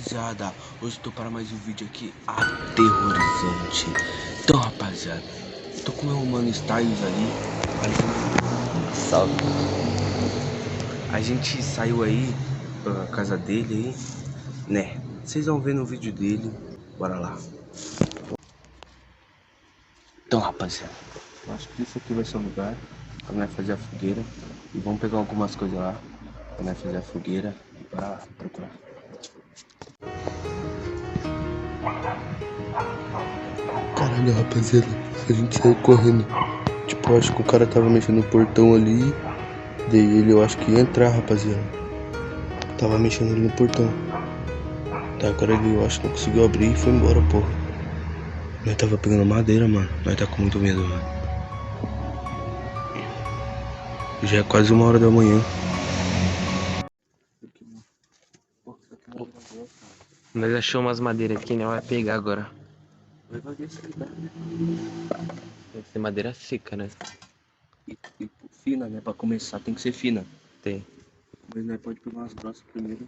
rapaziada, hoje tô para mais um vídeo aqui aterrorizante. Então rapaziada, tô com meu mano Styles ali. Salve. A gente saiu aí pra casa dele aí, né? Vocês vão ver no vídeo dele. Bora lá. Então rapaziada, eu acho que isso aqui vai ser o lugar pra nós fazer a fogueira. E vamos pegar algumas coisas lá pra nós fazer a fogueira e bora lá procurar. Caralho, rapaziada, a gente saiu correndo. Tipo, eu acho que o cara tava mexendo no portão ali. Daí ele, eu acho que ia entrar, rapaziada. Tava mexendo ali no portão. Tá, agora ele, eu acho que não conseguiu abrir e foi embora, porra. Nós tava pegando madeira, mano. Nós tá com muito medo, mano. Já é quase 1h da manhã. Nós achamos umas madeiras aqui, né? Vai pegar agora. Deve ser madeira seca, né? E fina, né? Pra começar tem que ser fina. Tem. Mas nós pode pegar umas grossas primeiro.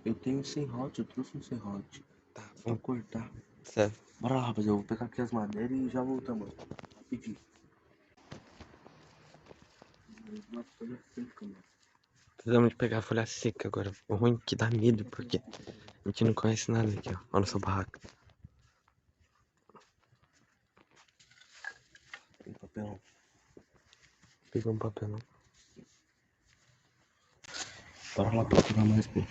Eu tenho um serrote, eu trouxe um serrote. Tá, vamos cortar. Certo. Bora lá, rapaziada. Eu vou pegar aqui as madeiras e já voltamos. Rapidinho. Precisamos de pegar a folha seca agora. O ruim é que dá medo, porque a gente não conhece nada aqui, ó. Olha a nossa barraca. Tem papelão. Pegou um papelão. Bora lá procurar mais, pô.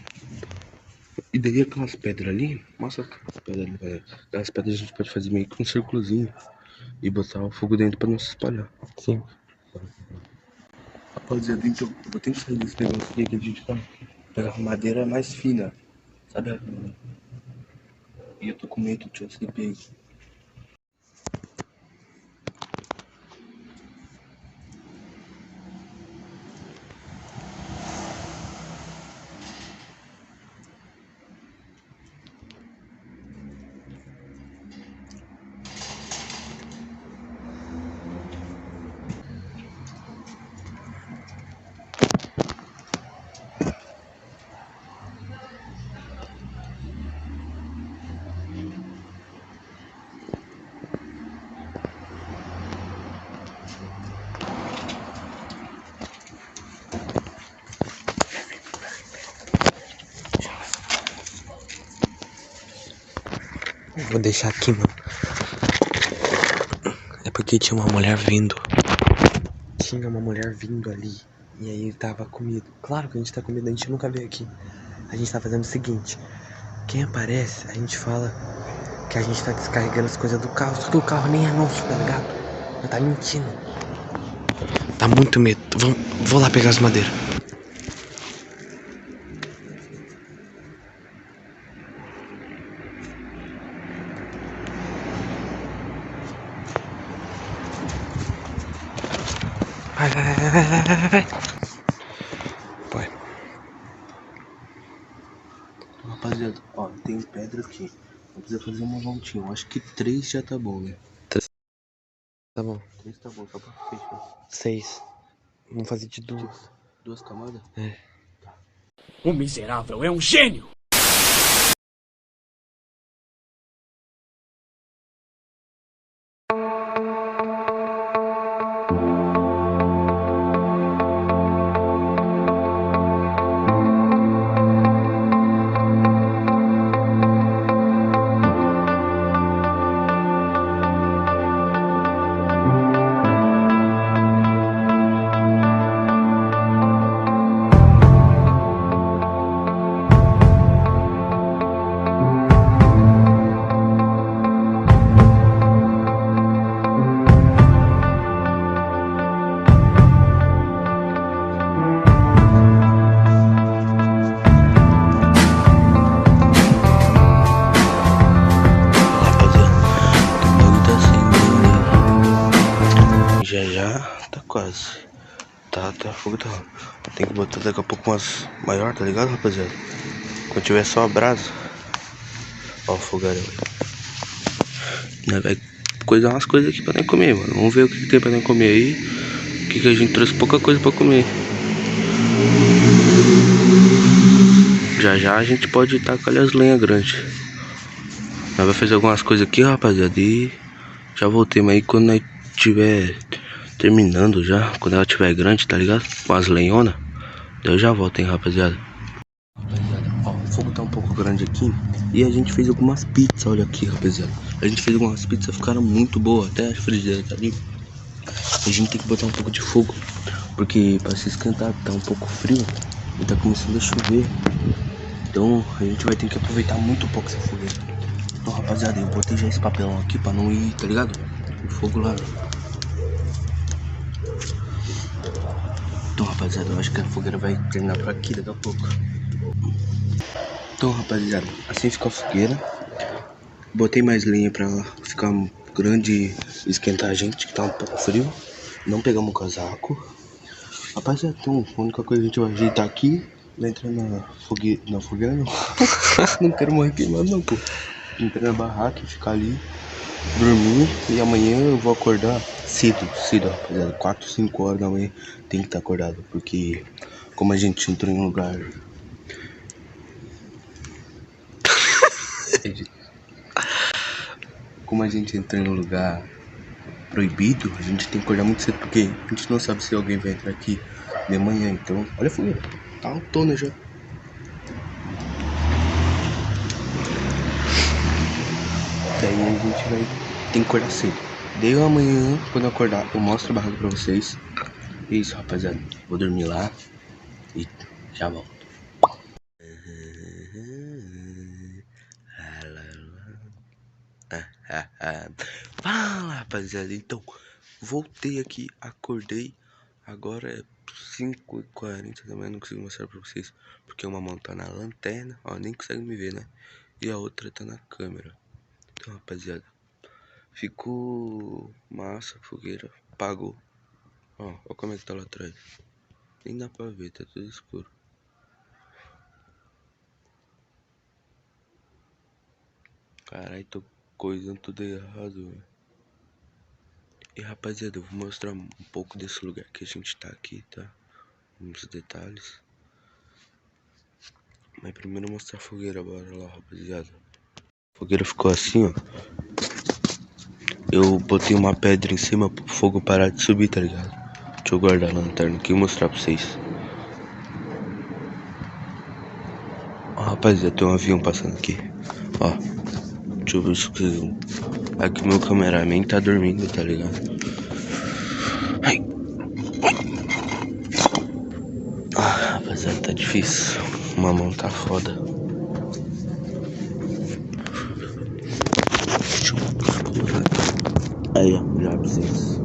E daí aquelas pedras ali, mostra aquelas pedras ali, velho. Aquelas pedras a gente pode fazer meio que um círculozinho e botar o fogo dentro pra não se espalhar. Sim. Rapaziada, então, eu tenho que sair desse negócio aqui que a gente vai pegar madeira mais fina, sabe? E eu tô com medo de eu ser pego. Vou deixar aqui, mano. É porque tinha uma mulher vindo. Tinha uma mulher vindo ali. E aí ele tava com medo. Claro que a gente tá com medo, a gente nunca veio aqui. A gente tá fazendo o seguinte. Quem aparece, a gente fala que a gente tá descarregando as coisas do carro. Só que o carro nem é nosso, tá ligado? Mas tá mentindo. Tá muito medo. Vou lá pegar as madeiras. Vai. Rapaziada, ó, tem pedra aqui. Vou precisar fazer uma voltinha. Eu acho que 3 já tá bom, né? Tá bom. 3 tá bom, só pra fechar. 6. Vamos fazer de 2. 2 camadas? É. Tá. O miserável é um gênio! Já tá quase. Tá fogo tá. Tem que botar daqui a pouco umas maior, tá ligado, rapaziada? Quando tiver só a brasa. Ó o fogaréu. Vai coisar umas coisas aqui pra nem comer, mano. Vamos ver o que tem pra nem comer aí. Que a gente trouxe pouca coisa pra comer. Já a gente pode estar com ali as lenhas grandes. Nós vai fazer algumas coisas aqui, rapaziada, e já voltei. Mas aí quando nós tiver terminando já, quando ela tiver grande, tá ligado? Com as lenhonas, eu já volto, hein, rapaziada. Rapaziada, ó, o fogo tá um pouco grande aqui. E a gente fez algumas pizzas, olha aqui, rapaziada. A gente fez algumas pizzas, ficaram muito boas. Até a frigideira tá ali. A gente tem que botar um pouco de fogo, porque pra se esquentar tá um pouco frio e tá começando a chover. Então a gente vai ter que aproveitar muito pouco essa fogueira. Então, rapaziada, eu botei já esse papelão aqui pra não ir, tá ligado? O fogo lá. Então, rapaziada, eu acho que a fogueira vai terminar por aqui daqui a pouco. Então, rapaziada, assim fica a fogueira. Botei mais lenha pra ficar grande e esquentar a gente, que tá um pouco frio. Não pegamos o casaco. Rapaziada, então a única coisa que a gente vai ajeitar aqui, vai entrar na fogueira não. Não quero morrer queimado não, pô. Entrar na barraca e ficar ali, dormir. E amanhã eu vou acordar cedo, rapaziada. 4, 5 horas da manhã tem que estar acordado. Porque como a gente entrou em um lugar... Como a gente entrou em um lugar proibido, a gente tem que acordar muito cedo, porque a gente não sabe se alguém vai entrar aqui de manhã. Então, olha a fogueira, tá autona já. Daí a gente tem que acordar cedo. Daí amanhã, quando eu acordar, eu mostro a barraca pra vocês. É isso, rapaziada. Vou dormir lá e já volto. Fala, rapaziada. Então, voltei aqui, acordei. Agora é 5h40 também. Não consigo mostrar pra vocês, porque uma mão tá na lanterna, ó, nem consegue me ver, né? E a outra tá na câmera. Então, rapaziada, ficou massa a fogueira. Apagou. Ó como é que tá lá atrás. Nem dá pra ver, tá tudo escuro. Caralho, tô coisando tudo errado, velho. E rapaziada, eu vou mostrar um pouco desse lugar que a gente tá aqui, tá? Uns detalhes. Mas primeiro eu vou mostrar a fogueira, bora lá, rapaziada. A fogueira ficou assim, ó. Eu botei uma pedra em cima pro fogo parar de subir, tá ligado? Deixa eu guardar a lanterna aqui e mostrar pra vocês. Ó, rapaziada, tem um avião passando aqui. Ó, deixa eu ver se vocês vão. Aqui meu cameraman tá dormindo, tá ligado? Ai. Ah, rapaziada, tá difícil. Uma mão tá foda. Deixa eu... Aí, ó, já pra vocês.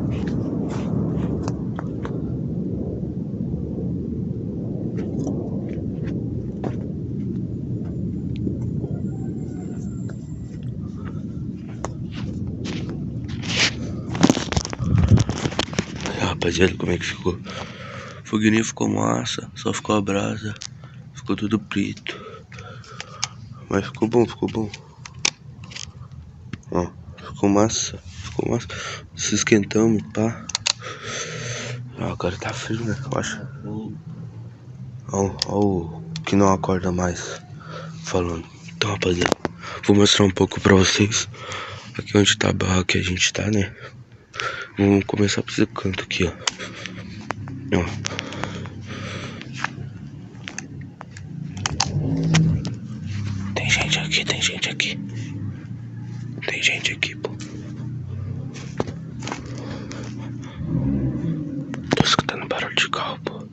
Rapaziada, como é que ficou? O fogueirinho ficou massa, só ficou a brasa, ficou tudo preto. Mas ficou bom, Ó, ficou massa. Se esquentamos, pá. Ó, agora tá frio, né? Eu acho. Ó o que não acorda mais falando. Então, rapaziada, vou mostrar um pouco pra vocês. Aqui onde tá a barra que a gente tá, né? Vamos começar por esse canto aqui, ó. Tem gente aqui, pô. Tô escutando barulho de carro, pô.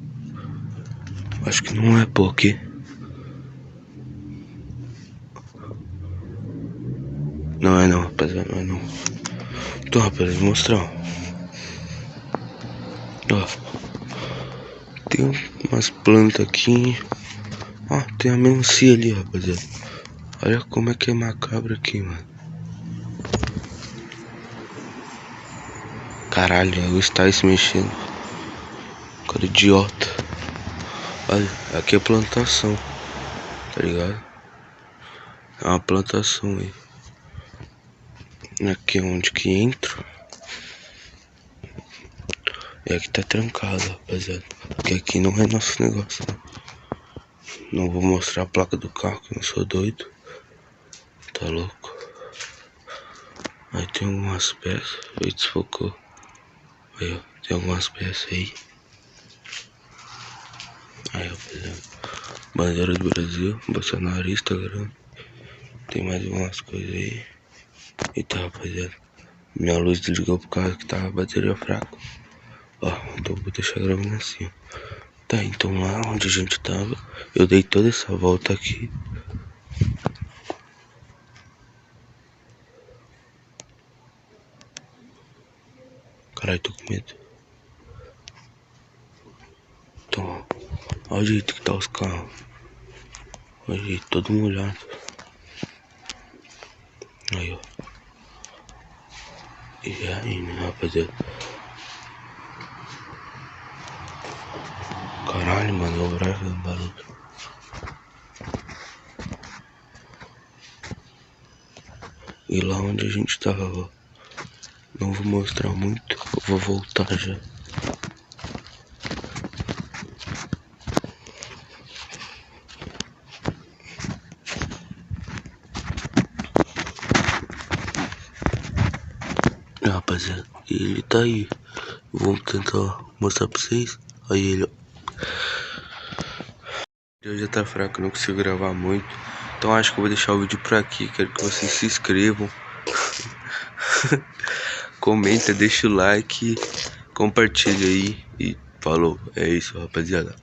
Acho que não é, pô, aqui. Não é não, rapaziada, não é não. Então, rapaziada, vou mostrar, ó. Tem umas plantas aqui. Ó, tem a melancia ali, rapaziada. Olha como é que é macabro aqui, mano. Caralho, a luz tá aí se mexendo. Cara idiota. Olha, aqui é plantação, tá ligado? É uma plantação aí. Aqui é onde que entro. E aqui tá trancado, rapaziada. Porque aqui não é nosso negócio, né? Não vou mostrar a placa do carro, que eu não sou doido. Tá louco. Aí tem algumas peças. Aí desfocou. Aí, ó. Tem algumas peças aí. Aí, rapaziada. Bandeira do Brasil. Bolsonarista, grande. Tem mais algumas coisas aí. Eita, rapaziada. Minha luz desligou por causa que tava a bateria fraca. Ó, então vou deixar gravando assim, ó. Tá, então lá onde a gente tava, eu dei toda essa volta aqui. Caralho, tô com medo. Então, ó, olha o jeito que tá os carros. Olha o jeito, todo molhado. Aí, ó. E aí, né, rapaziada? Caralho, mano, eu bravo o barulho. E lá onde a gente tava, ó. Não vou mostrar muito, eu vou voltar já. Rapaziada, ele tá aí. Vamos tentar mostrar pra vocês. Aí ele, ó. Hoje já tá fraco, não consigo gravar muito. Então acho que eu vou deixar o vídeo por aqui. Quero que vocês se inscrevam. Comenta, deixa o like. Compartilha aí. E falou. É isso, rapaziada.